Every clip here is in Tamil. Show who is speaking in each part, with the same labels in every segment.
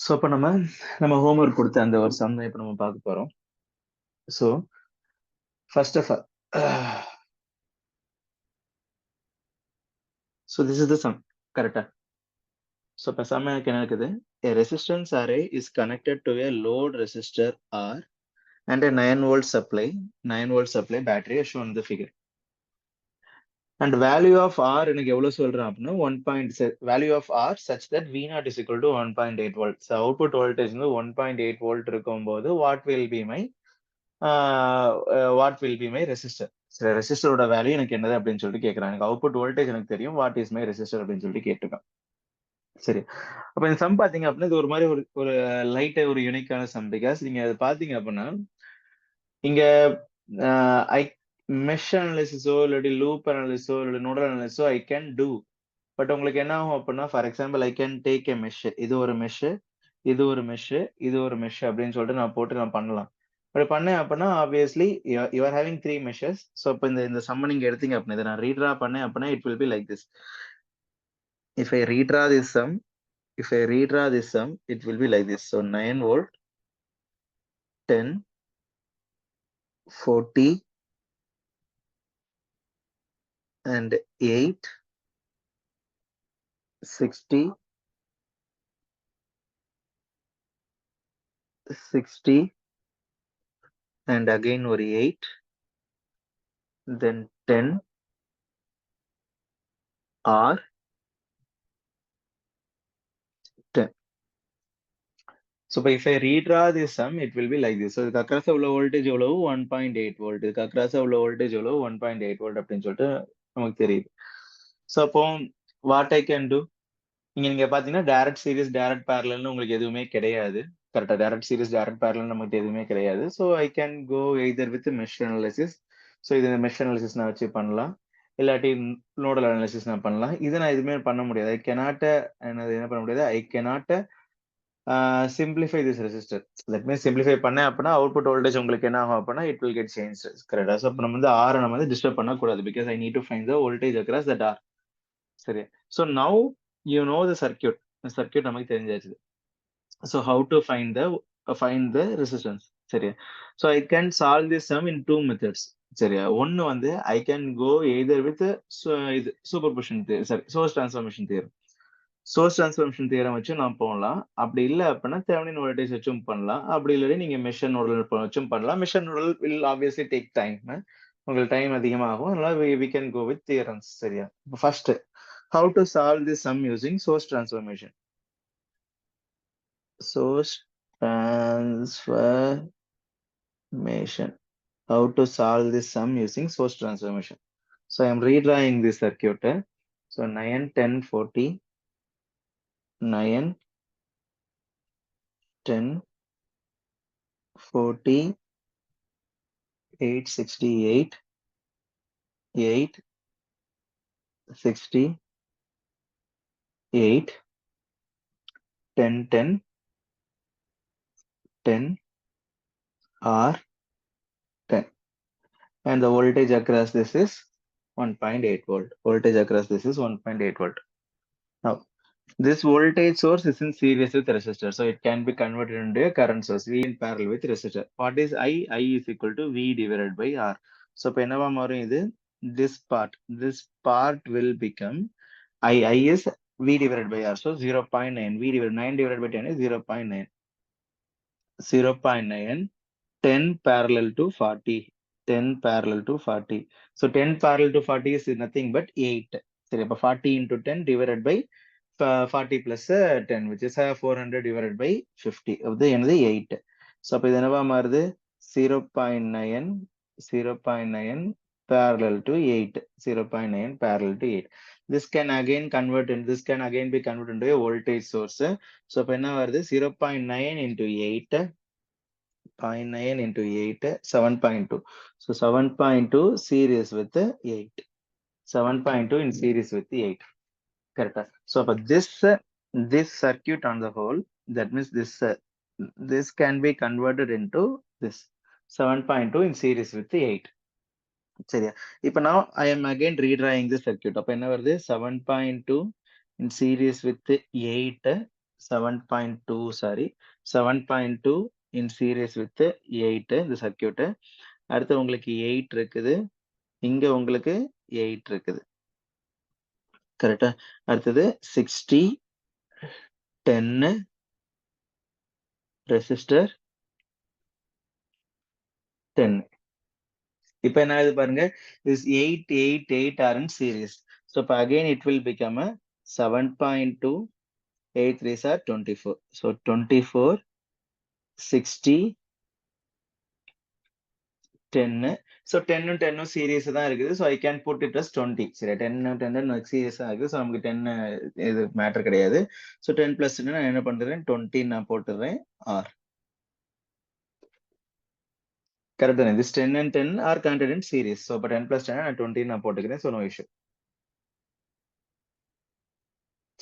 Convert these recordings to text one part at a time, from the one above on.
Speaker 1: ஸோ அப்ப நம்ம ஹோம்வொர்க் குடுத்த அந்த ஒரு சம் தான் இப்ப நம்ம பார்க்க போறோம். So first of all so this is the sum. கரெக்ட்டா? ஸோ இப்ப சம் எனக்கு என்ன இருக்குது? A resistance array is connected to a load resistor R and a 9 volt supply battery as shown in the figure. And value of R எனக்கு எவ்வளவு சொல்றேன் அப்படின்னா 1. Value of R such that V0 is equal to 1.8 volt. So output voltage வந்து 1.8 volt இருக்கும்போது what will be my resistor? சரி, ரெசிஸ்டரோட வேல்யூ எனக்கு என்னது அப்படின்னு சொல்லிட்டு கேட்கறாங்க. எனக்கு அவுட்புட் வோல்டேஜ் எனக்கு தெரியும். வாட் இஸ் மை ரெசிஸ்டர் அப்படின்னு சொல்லிட்டு கேட்டிருக்கான். சரி, அப்ப இந்த சம் பாத்தீங்க அப்படின்னா இது ஒரு மாதிரி ஒரு ஒரு லைட்டா ஒரு யூனிக்கான சம். பிகாஸ் நீங்க அதை பாத்தீங்க அப்படின்னா இங்க ஐ மெஷ் அனாலிசிஸோ இல்லாட்டி லூப் அனாலிசிஸோ இல்லை நோடல் அனாலிசிஸோ ஐ கேன் டூ. பட் உங்களுக்கு என்ன ஆகும் அப்படின்னா, for example I can take a mesh, இது ஒரு மெஷ், இது ஒரு மெஷ், இது ஒரு மெஷ் அப்படின்னு சொல்லிட்டு நான் போட்டு நான் பண்ணலாம். அப்படி பண்ணேன் அப்படின்னா obviously you are having 3 meshes. So இப்போ இந்த சம் நீங்க எடுத்தீங்க அப்படின்னா இதை நான் ரீட்ரா பண்ணேன் அப்படின்னா it will be like this. If I redraw this sum, it will be like this. So 9 volt, 10, 40 and 8, 60, 60 and again ஒரு 8, then 10 or 10. So if I redraw this sum, it will be like this. So இதுக்கு அக்ராஸ் உள்ள வோல்டேஜ் எவ்வளவு 1.8 வோல்ட், இதுக்கு அக்ராஸ் உள்ள வோல்டேஜ் எவ்வளவு 1.8 வோல்ட் அப்படின்னு சொல்லிட்டு நமக்கு தெரியுது. ஸோ அப்போ வாட் ஐ கேன் டூ, நீங்க பாத்தீங்கன்னா டைரக்ட் சீரிஸ் டைரக்ட் பேரலல்னு உங்களுக்கு எதுவுமே கிடையாது. கரெக்டா, டைரக்ட் சீரிஸ் டைரக்ட் பேரலல் நமக்கு எதுவுமே கிடையாது. So I can go either with mesh analysis. So இது மெஷ் அனாலிசிஸ் நான் வச்சு பண்ணலாம், இல்லாட்டி நோடல் அனாலிசிஸ் நான் பண்ணலாம். இது நான் எதுவுமே பண்ண முடியாது. ஐ கெனாட் என்ன பண்ண முடியாது, ஐ cannot simplify this resistor. That means simplify பண்ண அப்படின்னா அவுட்புட் வோல்டேஜ் உங்களுக்கு என்ன ஆகும் அப்படின்னா it will get changed. கரெக்டா? ஸோ அப்போ நம்ம வந்து R நம்ம வந்து டிஸ்டர்ப் பண்ணக்கூடாது. Because I need to find the voltage across that R. Sorry, so now you know the circuit. Circuit நமக்கு தெரிஞ்சாச்சு. So how to find the resistance. சரியா? So I can solve this sum in 2 methods. சரியா? ஒன்னு வந்து I can go either with இது superposition theorem, sorry source transformation theorem. Source transformation theorem வச்சு நான் போகலாம். அப்படி இல்லை அப்படின்னா தெவெனின் வோல்டேஜ் வச்சும் பண்ணலாம். அப்படி இல்லாட்டி நீங்க மெஷர் நோடல் வச்சும் பண்ணலாம். Measure nodal will obviously take time. உங்களுக்கு டைம் அதிகமாகும். அதனால we can go with theorems. சரியா? First, how to solve this sum using source transformation. Source transformation. How to solve this sum using source transformation. So I am redrawing this circuit. So 9, 10, 40, 9, 10, 40, 8, 68, 8, 60, 8, 10, 10, 10 or 10. And the voltage across this is 1.8 volt. Voltage across this is 1.8 volt. Now, this voltage source is in series with resistor. So it can be converted into a current source, V in parallel with resistor. What is I? I is equal to V divided by R. So, என்னவா மாறும் இது? This part will become I is V divided by R. So 0.9. 9 divided by 10 is 0.9. 0.9. 10 parallel to 40. 10 parallel to 40. So 10 parallel to 40 is nothing but 8. சரி, அப்ப 40 into 10 divided by 40 plus 10, which is 400 divided by 50. அது என்னது 8. So அப்ப இது என்னவா மாறுது? 0.9 0.9 parallel to 8. 0.9 parallel to 8. This can again be converted into a voltage source. So அப்ப என்ன வருது? 0.9 into 8, 0.9 into 8, 7.2. So 7.2 series with 8. 7.2 in series with 8. Correct. So but this circuit on the whole, that means this can be converted into this 7.2 in series with 8. சரியா? இப்போ now I am again redrawing the circuit. அப்ப என்ன வருது? 7.2 in series with 8 7.2 sorry 7.2 in series with 8 இந்த சர்க்யூட். அடுத்து உங்களுக்கு 8 இருக்குது, இங்க உங்களுக்கு 8 இருக்குது. கரெக்டா? அடுத்தது 60 10 ரெசிஸ்டர் 10. இப்ப என்ன ஆகுது பாருங்க, this 8 8 8 are in series. So இப்ப again it will become a 7.2 8 3s are 24. So 24 60 10. So 10 and 10 series தான் இருக்குது. So I can put it as 20. சரி 10 10 series தான் இருக்கு. So நமக்கு 10 இது மேட்டர் கிடையாது. So 10 plus 10 நான் என்ன பண்றேன் 20 நான் போட்டுறேன் R. கரெக்ட் தானே? This 10 and 10 are connected in series. So அப்ப 10 plus 10 நான் 20 நான் போட்டுக்கிறேன். So no issue.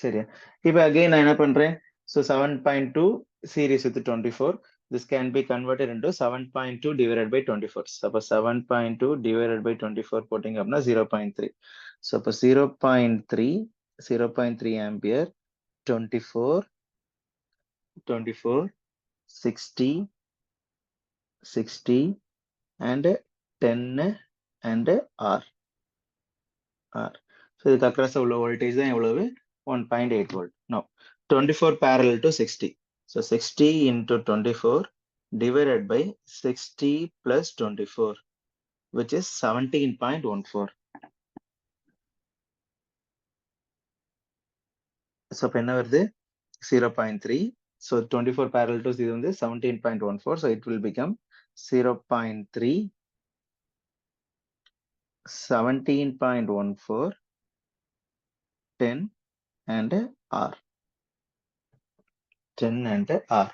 Speaker 1: சரியா? இப்ப again நான் என்ன பண்றேன்? So 7.2 series with 24. This can be converted into 7.2 divided by 24. So அப்ப 7.2 divided by 24 போட்டீங்க அப்படின்னா 0.3. So அப்ப 0.3 ampere 24 60 60 and 10 and R. So இதுக்கு அக்ராஸ் உள்ள வோல்டேஜ் தான் எவ்வளவு 1.8 volt. No, 24 parallel to 60. So 60 into 24 divided by 60 plus 24, which is 17.14. So இப்ப என்ன வருது 0.3. So 24 parallel to இது வந்து 17.14. So it will become 0.3 17.14 10 and R. 10 and R.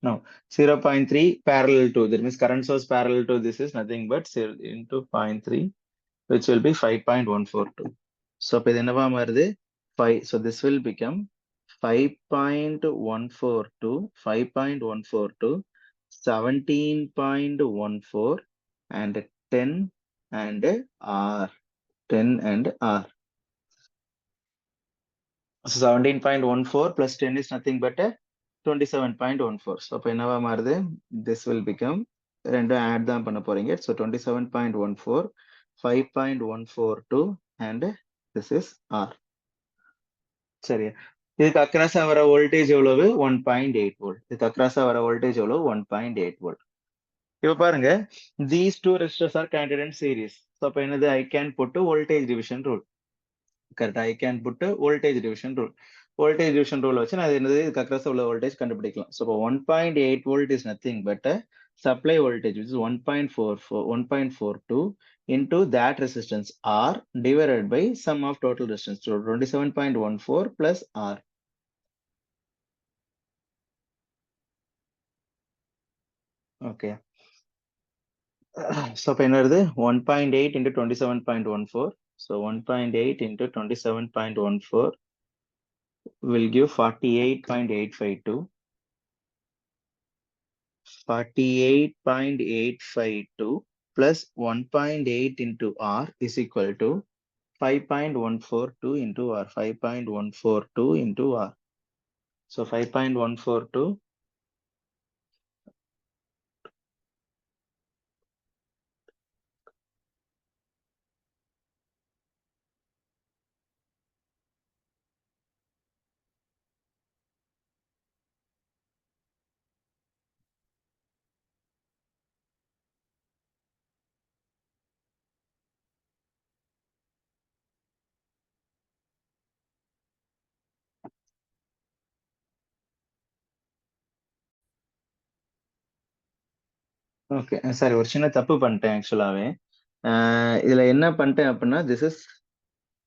Speaker 1: No, 0.3 parallel to, that means current source parallel to this is nothing but 0 into 0.3, which will be 5.142. So இப்ப இது என்னவா மாறுது 5. So this will become 5.142 5.142 17.14 and 10 and R. 10 and R. So 17.14 plus 10 is nothing but 27.14. So அப்ப என்னவா மாறுது this will become ரெண்டும் add தான் பண்ண போறீங்க. So 27.14 5.142 and this is R. சரியா? இதுக்கு அக்ராஸா வர வோல்டேஜ் எவ்வளவு 1.8 வோல்ட். இதுக்கு அக்ராஸா வர வோல்டேஜ் எவ்வளவு 1.8 வோல்ட். இப்ப பாருங்க, these two resistors are connected in series. So அப்ப என்னது I can put voltage division rule. Correct, I can put voltage division rule. Voltage division rule வச்சு நான் என்னது இதுக்கு அக்ராஸ் உள்ள வோல்டேஜ் கண்டுபிடிக்கலாம். ஸோ இப்போ 1.8 volt is nothing but supply voltage which is 1.42 into that resistance R divided by sum of total resistance. So 27.14 plus R. Okay. So இப்போ என்ன வருது 1.8 into 27.14. So 1.8 into 27.14 will give 48.852. 48.852 plus 1.8 into R is equal to 5.142 into R. 5.142 into R. So 5.142 okay sorry ஒரு சின்ன தப்பு பண்ணிட்டேன் ஆக்சுவலாவே. இதுல என்ன பண்ணிட்டேன் அப்படின்னா திஸ் இஸ்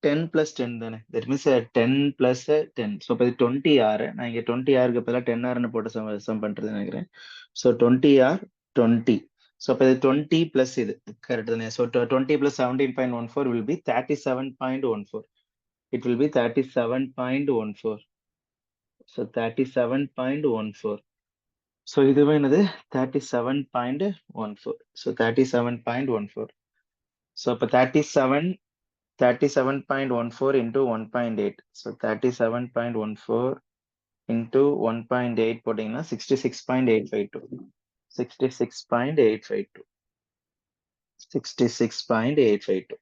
Speaker 1: 10 பிளஸ் 10 தானே, தட் மீன்ஸ் 10 பிளஸ் 10. ஸோ இப்போ இது 20 ஆர், நான் இங்கே 20 ஆருக்கு பதிலாக 10 ஆர்னு போட்டு சம் பண்ணுறது நினைக்கிறேன். So 20 R 20. ஸோ இப்போ இது 20 பிளஸ் இது கரெக்ட் தானே. So 20 plus 17.14 will be 37.14. It will be 37.14. So 37.14. So இதுவே என்னது 37.14. So 37.14. So அப்ப 37 37.14 into 1.8. So 37.14 into 1.8 போட்டீங்கன்னா 66.852. 66.852. 66.852.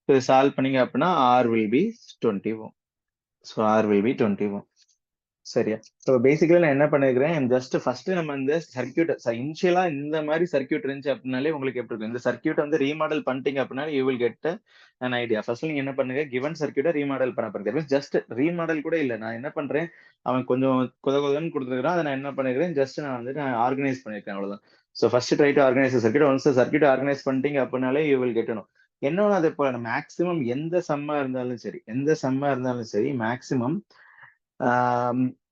Speaker 1: So இதை சால்வ் பண்ணீங்க அப்படின்னா R will be 20 ohm. So R will be 20 ohm. சரியா? ஸோ பேசிக்கலி நான் என்ன பண்ணிருக்கிறேன், ஜஸ்ட் ஃபர்ஸ்ட் நம்ம இந்த சர்க்யூட் இனிஷியலா இந்த மாதிரி சர்க்யூட் இருந்துச்சு அப்படின்னாலே உங்களுக்கு எப்படி இருக்கும், இந்த சர்க்யூட் வந்து ரீமாடல் பண்ணிட்டீங்க அப்படின்னா you will get an idea. First நீங்க என்ன பண்ணுங்க, கிவன் சர்க்யூட்டை ரீமாடல் பண்ண பாருங்க. ஜஸ்ட் ரீமாடல் கூட இல்லை, நான் என்ன பண்றேன், அவன் கொஞ்சம் கொதன்னு கொடுத்துருக்கான், அதை நான் என்ன பண்ணிருக்கேன், ஜஸ்ட் நான் வந்து நான் ஆர்கனைஸ் பண்ணிருக்கேன், அவ்வளவுதான். So first try to organise circuit. Once circuit organise பண்ணிட்டீங்க அப்படின்னாலே யூ வில் கெட்டணும். என்னன்னா அது இப்போ மேக்ஸிமம் எந்த சம்மா இருந்தாலும் சரி மேக்ஸிமம்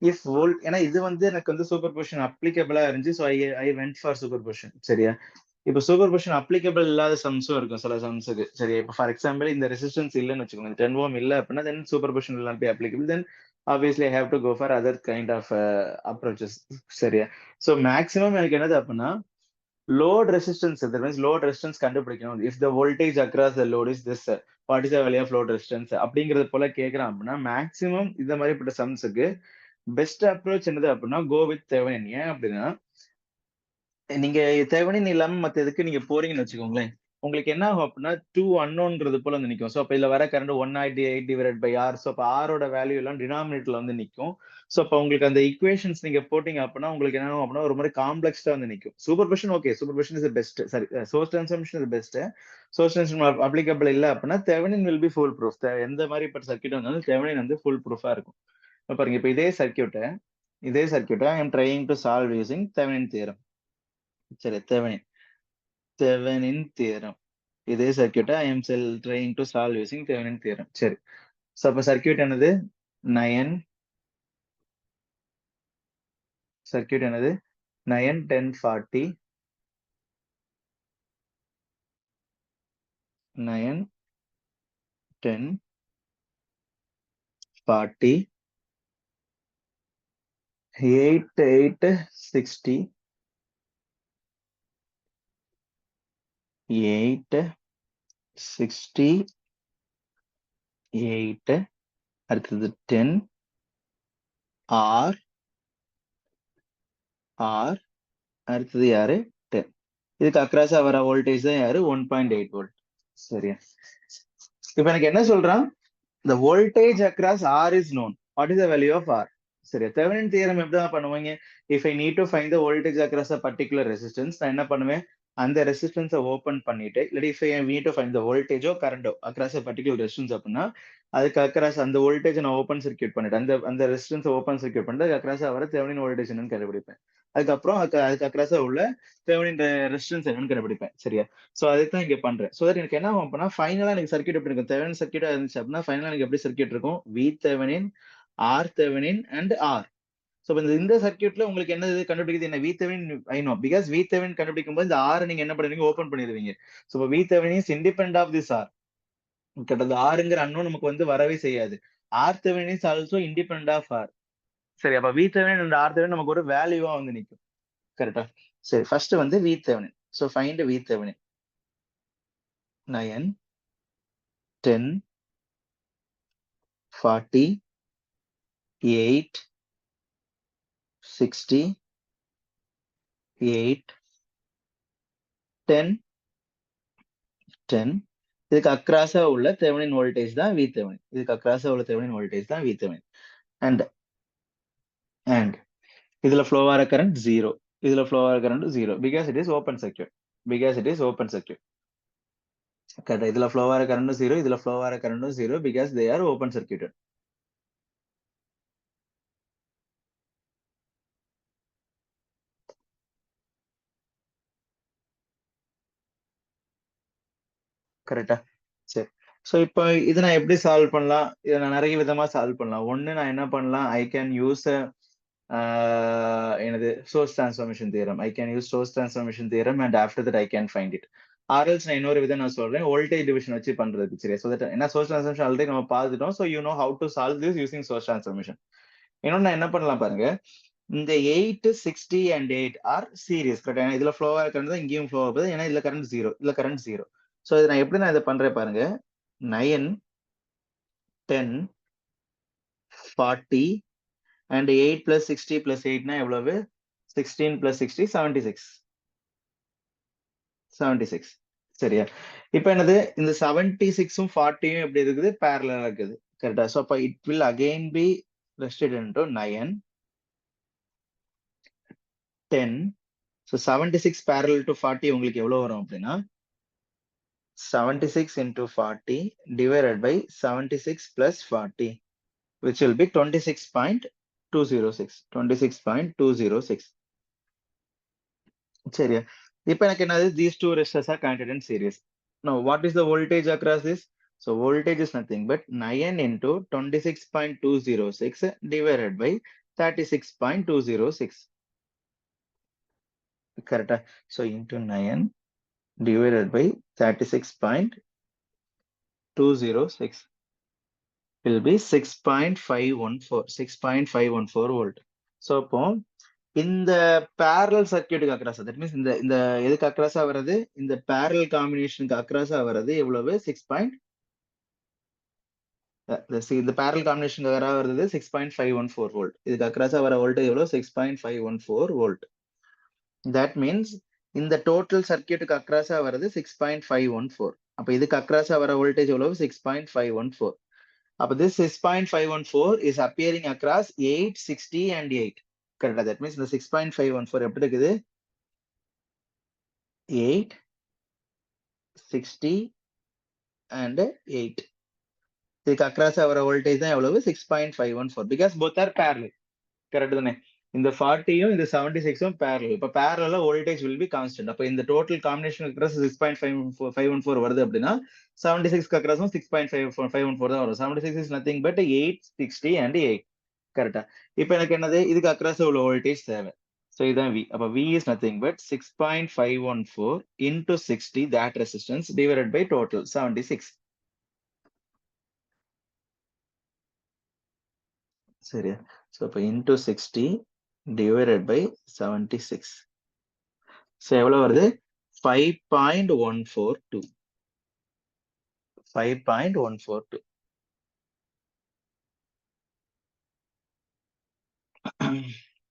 Speaker 1: இஃப் வோல்ட், ஏன்னா இது வந்து எனக்கு வந்து சூப்பர் பொசிஷன் அப்ளிகபிளா இருந்துச்சு. So I went for super position. சரியா? இப்போ சூப்பர் பொசிஷன் அப்ளிகபிள் இல்லாத சம்ஸும் இருக்கும் சில சம்ஸுக்கு. சரியா? இப்போ ஃபார் எக்ஸாம்பிள் இந்த ரெசிஸ்டன்ஸ் இல்லைன்னு வச்சுக்கோங்க, 10 ஓம் இல்லை அப்படின்னா தென் super position will not be applicable. Then obviously I have to go for other kind of approaches. சரியா? ஸோ மேக்ஸிமம் எனக்கு என்னது அப்படின்னா லோட் ரெசிஸ்டன்ஸ், லோட் ரெசிஸ்டன்ஸ் கண்டுபிடிக்கணும். If the voltage across the load is this, what is the value of load resistance அப்படிங்கிறது போல கேட்கறான் அப்படின்னா மேக்ஸிமம் இந்த மாதிரிப்பட்ட சம்ஸுக்கு பெஸ்ட் அப்ரோச் என்னது அப்படின்னா கோ வித் தெவெனின். ஏன் அப்படின்னா நீங்க தெவெனின் இல்லாம மத்த எதுக்கு நீங்க போறீங்கன்னு வச்சுக்கோங்களேன், உங்களுக்கு என்ன ஆகும் அப்படின்னா 2 அன்னோன்ங்கிறது போல வந்து நிக்கும். ஸோ அப்ப இதுல வர current 198 divide by R. So அப்ப ஆரோட வேல்யூ எல்லாம் டினாமினேட்டர்ல வந்து நிக்கும். ஸோ அப்ப உங்களுக்கு அந்த ஈக்குவேஷன்ஸ் நீங்க போட்டீங்க அப்படின்னா உங்களுக்கு என்ன ஆகும் அப்படின்னா ஒரு மாதிரி காம்ப்ளெக்ஸா வந்து நிக்கும். Superposition okay, superposition is best. சரி, source transformation is best. Source transformation applicable இல்ல அப்படின்னா Thevenin will be foolproof. எந்த மாதிரி பட்ட சர்க்யூட் வந்தாலும் தெவெனின் வந்து ஃபுல் ப்ரூஃபா இருக்கும். இப்ப பாருங்க, இப்ப இதே சர்க்யூட்டை I am trying to solve using Thevenin theorem. சரி, தெவெனின் தியரம். இதே சர்க்யூட்டை I am trying to solve using Thevenin theorem. சரி, ஸோ அப்ப சர்க்யூட் என்னது 9, சர்க்யூட் என்னது 9, 10, 40, 9, 10, 40, 8, 8, 60, 8, 60, 8, அடுத்தது 10, R, அடுத்தது யாரு 10. இதுக்கு அக்ராஸா வர வோல்டேஜ் தான் யாரு 1.8 வோல்ட். சரியா? இப்ப எனக்கு என்ன சொல்றான், the voltage across R is known. What is the value of R? சரியா? தெவெனின் தியரம் எப்படி தான் பண்ணுவாங்க, if I need to find the voltage across a particular resistance, நான் என்ன பண்ணுவேன், அந்த ரெசிஸ்டன்ஸை ஓபன் பண்ணிட்டு, இல்லாட்டி if I need to find the voltage or current across a particular resistance அப்படின்னா அதுக்கு அக்ராஸ் அந்த வோல்டேஜ் நான் ஓப்பன் சர்க்யூட் பண்ணிட்டு அந்த ரெசிஸ்டன்ஸ் ஓப்பன் சர்க்யூட் பண்ணிட்டு அதுக்கு அக்ராஸா வர தெவெனின் வோல்டேஜ் என்னன்னு கண்டுபிடிப்பேன். அதுக்கப்புறம் அதுக்கு அக்ராஸா உள்ள தெவெனின் ரெசிஸ்டன்ஸ் என்னன்னு கண்டுபிடிப்பேன். சரியா? சோ அதுக்கு தான் இங்க பண்றேன். சோ தட் எனக்கு என்ன ஆகும் அப்படின்னா ஃபைனலா எனக்கு சர்க்யூட் எப்படி இருக்கும், தெவெனின் சர்க்யூட்டா இருந்துச்சு அப்படின்னா ஃபைனலா எனக்கு எப்படி சர்க்யூட் இருக்கும், V Thevenin, R Thevenin and R. So இந்த சர்க்யூட்ல உங்களுக்கு என்ன கண்டுபிடிக்குது, என்ன V Thevenin I know, because V Thevenin கண்டுபிடிக்கும் போது இந்த ஆர் நீங்க என்ன பண்ணுவீங்க, ஓபன் பண்ணிடுவீங்க. So V Thevenin is independent of this R. கிட்டத்தட்ட ஆறுங்கிற அன்னோன் நமக்கு வந்து வரவே செய்யாது. R Thevenin is also independent of R. சரி, அப்ப V Thevenin and R Thevenin நமக்கு ஒரு வேல்யூவா வந்து நிக்கும். கரெக்டா? சரி, ஃபர்ஸ்ட் வந்து V Thevenin. So find V Thevenin. 9, 10, 40, 8, 60, 8, 10, 10. இதுக்கு அக்ராஸா உள்ள தெவெனின் வோல்டேஜ் தான் வி தெவெனின். இதுக்கு அக்ராஸா உள்ள தெவெனின் வோல்டேஜ் தான் வி தெவெனின். அண்ட் இதுல ஃப்ளோ ஆகிற கரண்ட் 0, இதுல ஃப்ளோ ஆகிற current 0 because it is open circuit. கரெக்டா? இதுல ஃப்ளோ ஆகிற கரண்ட் 0, இதுல ஃப்ளோ ஆகிற current 0 because they are open circuited. கரெக்டா? சரி, ஸோ இப்போ இதை நான் எப்படி சால்வ் பண்ணலாம், இதை நான் நிறைய விதமா சால்வ் பண்ணலாம். ஒன்னு நான் என்ன பண்ணலாம், ஐ கேன் யூஸ் எனது source transformation theorem. And after that I can find it. ஆர்எல்ஸ் நான் இன்னொரு விதம் நான் சொல்றேன், வோல்டேஜ் டிவிஷன் வச்சு பண்றதுக்கு. சரியா? ஸோ தட் என்ன சோர்ஸ் டிரான்ஸ்ஃபார்மேஷன் ஆல்ரெடி நம்ம பார்த்துட்டோம். So you know how to solve this using source transformation. இன்னொன்னு நான் என்ன பண்ணலாம் பாருங்க, இந்த 8, 60 அண்ட் 8 ஆர் சீரியஸ். கரெக்டா? இதுல ஃப்ளோ ஆகிறது தான் இங்கேயும் ஃப்ளோ ஆகுது, ஏன்னா இதுல கரண்ட் 0, இதுல கரண்ட் 0. ஸோ இதை நான் எப்படி நான் இதை பண்றேன் பாருங்க, 9, 10, 40 and 8 plus 60 plus 8 na எவ்வளவு 16 plus 60 76 76 சரியா இப்போ என்னது இந்த 76 40 எப்படி இருக்குது parallel இருக்குது கரெக்டா சோ அப்ப it will again be restricted into 9 10 so 76 parallel to 40 உங்களுக்கு எவ்வளவு வரும் அப்படின்னா 76 into 40 divided by 76 plus 40 which will be 26.206 26.206 சரியா இப்போ எனக்கு என்னது these two resistors are connected in series now what is the voltage across this so voltage is nothing but 9 into 26.206 divided by 36.206 correct so into 9 divided by 36.206 will be 6.514 volt so அப்போ இந்த parallel circuit across that means இந்த எதுக்கு அக்ராஸா வருது இந்த parallel காம்பினேஷனுக்கு அக்ராஸா வருது எவ்வளவு 6. இந்த parallel காம்பினேஷனுக்கு அக்ராஸா வருது 6.514 volt இதுக்கு அக்ராஸா வர வோல்டேஜ் எவ்வளவு 6.514 volt that means இந்த டோட்டல் சர்க்யூட்டுக்கு அக்ராஸா வருது 6.514 அப்ப இதுக்கு அக்ராஸா வர வோல்டேஜ் எவ்வளவு 6.514 அப்ப this 6.514 is appearing across 8 60 and 8 கரெக்டா that means இந்த 6.514 எப்படி இருக்குது 8 60 and 8 இதுக்கு அக்ராஸா வர வோல்டேஜ் தான் எவ்வளவு 6.514 because both are parallel correct தானே இந்த 40யும் இந்த 76ம் parallel இப்ப parallel voltage will be constant அப்ப இந்த total combination across 6.514 வருது அப்படின்னா 76 across 6.514 தான் வரும் 76 is nothing but 8 60 and 8 கரெக்டா இப்போ எனக்கு என்னது இதுக்கு அக்ராஸ் உள்ள வோல்டேஜ் தேவை so இதான் V அப்ப V is nothing but 6.514 into 60 that resistance divided by total 76 சரியா so அப்ப into 60 divided by 76 so எவ்வளவு வருது 5.142 5.142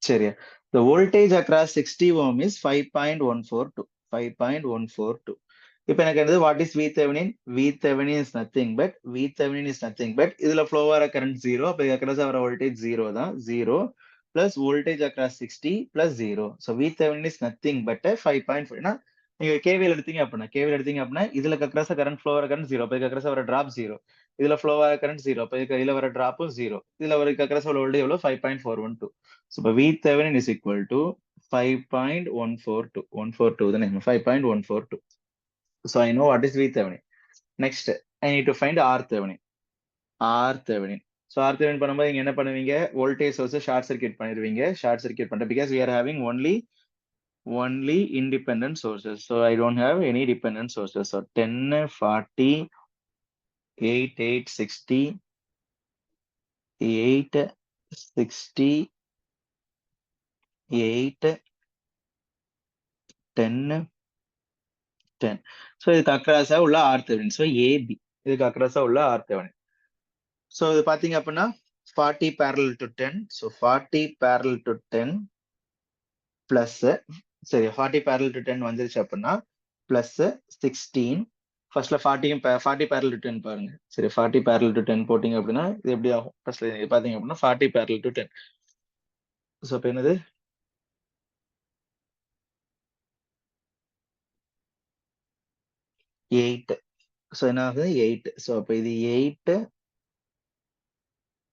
Speaker 1: சரியா the voltage across 60 ohm is 5.142 5.142 இப்போ எனக்கு என்னது what is VThevenin VThevenin is nothing but VThevenin is nothing but இதுல flow ஆற current 0 அப்ப across ஆற voltage 0 தான் 0 plus voltage across 60 plus 0 so VThevenin is nothing but 5.5 னா நீங்க KVL எடுத்தீங்க அப்படின்னா இதுல across current flow ஆற current 0 அப்ப across ஆற drop 0 இதுல flow ஆற current 0 அப்ப இதுல வர டிராப்பும் 0 இதுல வர across உள்ள voltage எவ்வளவு 5.412 so இப்ப VThevenin is equal to 5.142 142 தானே 5.142 so I know what is VThevenin next I need to find RThevenin RThevenin so RThevenin பண்ணும்போது நீங்க என்ன பண்ணுவீங்க voltage source short circuit பண்ணிடுவீங்க short circuit பண்ண because we are having only independent sources so I don't have any dependent sources so 10 40 8 8 60 8 60 8 10 10 so இதுக்கு அக்ராஸா உள்ள RThevenin so AB இதுக்கு அக்ராஸா உள்ள RThevenin so இது பாத்தீங்க அப்படின்னா 40 parallel to 10 so 40 parallel to 10 plus சரி 40 parallel to 10 வந்துருச்சு அப்படின்னா plus 16 ஃபர்ஸ்ட்ல 40 parallel to 10 பாருங்க சரி 40 parallel to 10 போட்டீங்க அப்படின்னா இது எப்படி ஆகும் ஃபர்ஸ்ட்ல பாத்தீங்க அப்படின்னா 40 parallel to 10 so இப்போ என்னது 8 so என்ன ஆகுது 8 so அப்ப இது 8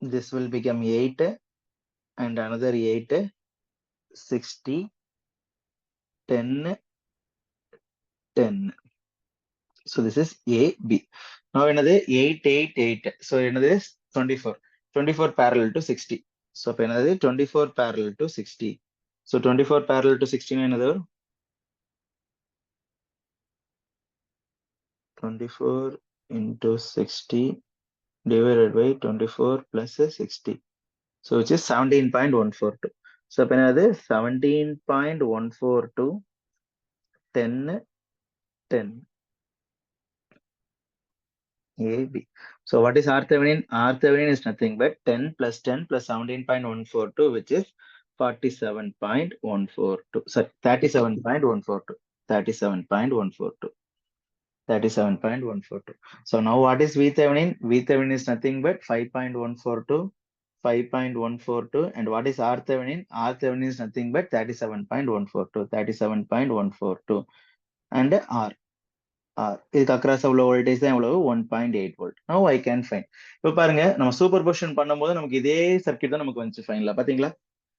Speaker 1: this will become 8 and another 8 60 10 10 so this is AB now another 8 8 8 so another is 24 parallel to 60 so another 24 parallel to 60 so 24 parallel to 60 another 24 into 60 divided by 24 plus 60 so which is 17.142 so another 17.142 10 10 AB So what is RThevenin? RThevenin is nothing but 10 plus 10 plus 17.142, which is 47.142. Sorry, 37.142. 37.142. 37.142. So now what is VThevenin? VThevenin is nothing but 5.142. 5.142. And what is RThevenin? RThevenin is nothing but 37.142. 37.142. And R. இதுக்கு அக்ராஸ் உள்ள வோல்டேஜ் தான் எவ்வளவு 1.8 volt. No I can find. இப்போ பாருங்க நம்ம சூப்பர் பொசிஷன் பண்ணும்போது நமக்கு இதே சர்க்கியூட் தான் நமக்கு வந்துச்சு ஃபைனலா பாத்தீங்களா?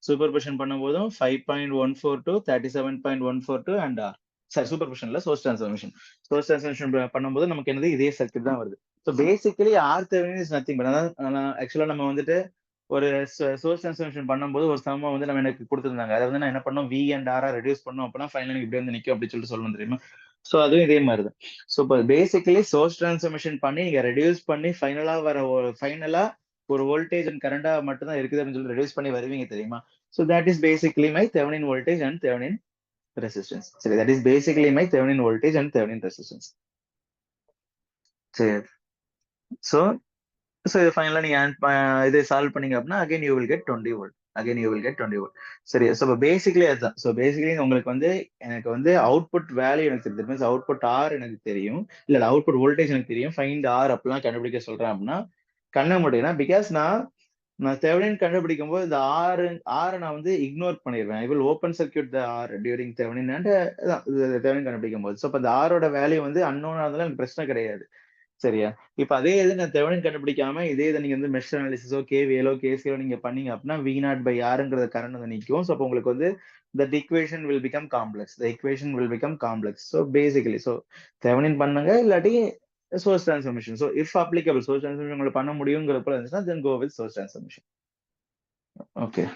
Speaker 1: சூப்பர் பொசிஷன் பண்ணும்போதும் 5.142, 37.142 அண்ட் ஆர். சாரி, சூப்பர் பொசிஷன்ல சோர்ஸ் டிரான்ஸ்ஃபர்மேஷன். சோர்ஸ் டிரான்ஸ்ஃபர்மேஷன் பண்ணும்போது நமக்கு என்னது இதே சர்க்கியூட் தான் வருது. So basically R Thevenin is nothing but ஆக்சுவலா நம்ம வந்துட்டு ஒரு சோர்ஸ் டிரான்ஸ்ஃபர்மேஷன் பண்ணும்போது ஒரு சமமா வந்து நம்ம எனக்கு கொடுத்துருந்தாங்க. அதை வந்து நான் என்ன பண்ணோம், வி அண்ட் ஆர் ரெடியூஸ் பண்ணோம் அப்படின்னா ஃபைனலி இப்படி வந்து நிற்கும் அப்படின்னு சொல்லிட்டு சொல்லணும் தெரியுமா? ஸோ அதுவும் இதே மாதிரி தான். ஸோ இப்போ பேசிக்கலி சோர்ஸ் டிரான்ஸ்ஃபர்மேஷன் பண்ணி நீங்க ரெடியூஸ் பண்ணி ஃபைனலா ஒரு வோல்டேஜ் அண்ட் கரண்டா மட்டும் தான் இருக்குது அப்படின்னு சொல்லி ரெடியூஸ் பண்ணி வருவீங்க தெரியுமா? So that is basically my Thevenin voltage and Thevenin resistance. சரி, that is basically my Thevenin voltage and Thevenin resistance. சரி, ஸோ இது ஃபைனலா நீங்க இதை சால்வ் பண்ணீங்க அப்படின்னா again you will get 20 volt. சரி, ஸோ பேசிக்கலி அதுதான். ஸோ பேசிக்கலி உங்களுக்கு வந்து எனக்கு வந்து அவுட்புட் வேல்யூ எனக்கு தெரியும், மீன்ஸ் அவுட்புட் ஆர் எனக்கு தெரியும், இல்ல அவுட்புட் வோல்டேஜ் எனக்கு தெரியும், ஃபைண்ட் ஆர் அப்படிலாம் கண்டுபிடிக்க சொல்றேன் அப்படின்னா கண்ண முடியும்னா பிகாஸ் நான் தெவெனின் கண்டுபிடிக்கும் போது இந்த ஆறு நான் வந்து இக்னோர் பண்ணிடுவேன். I will open circuit the R during Thevenin and Thevenin கண்டுபிடிக்கும் போது. ஸோ இப்போ இந்த ஆரோட வேல்யூ வந்து அன்னோனா இருந்தாலும் எனக்கு பிரச்சனை கிடையாது. சரியா? இப்ப அதே இது நான் தெவெனின் கண்டுபிடிக்காம இதே இதை நீங்க வந்து மெஷ் அனாலிசிஸோ கேவிஎலோ கேசியலோ நீங்க பண்ணீங்க அப்படின்னா V0 by Rங்கிறத கரண்ட் வந்து நிற்கும். ஸோ அப்போ உங்களுக்கு வந்து that equation will become complex. The equation will become complex. So basically, so Thevenin பண்ணுங்க, இல்லாட்டி source transformation. So if applicable source transformation உங்களுக்கு பண்ண முடியுங்கிறப்ப இருந்துச்சுன்னா then go with source transformation. Okay.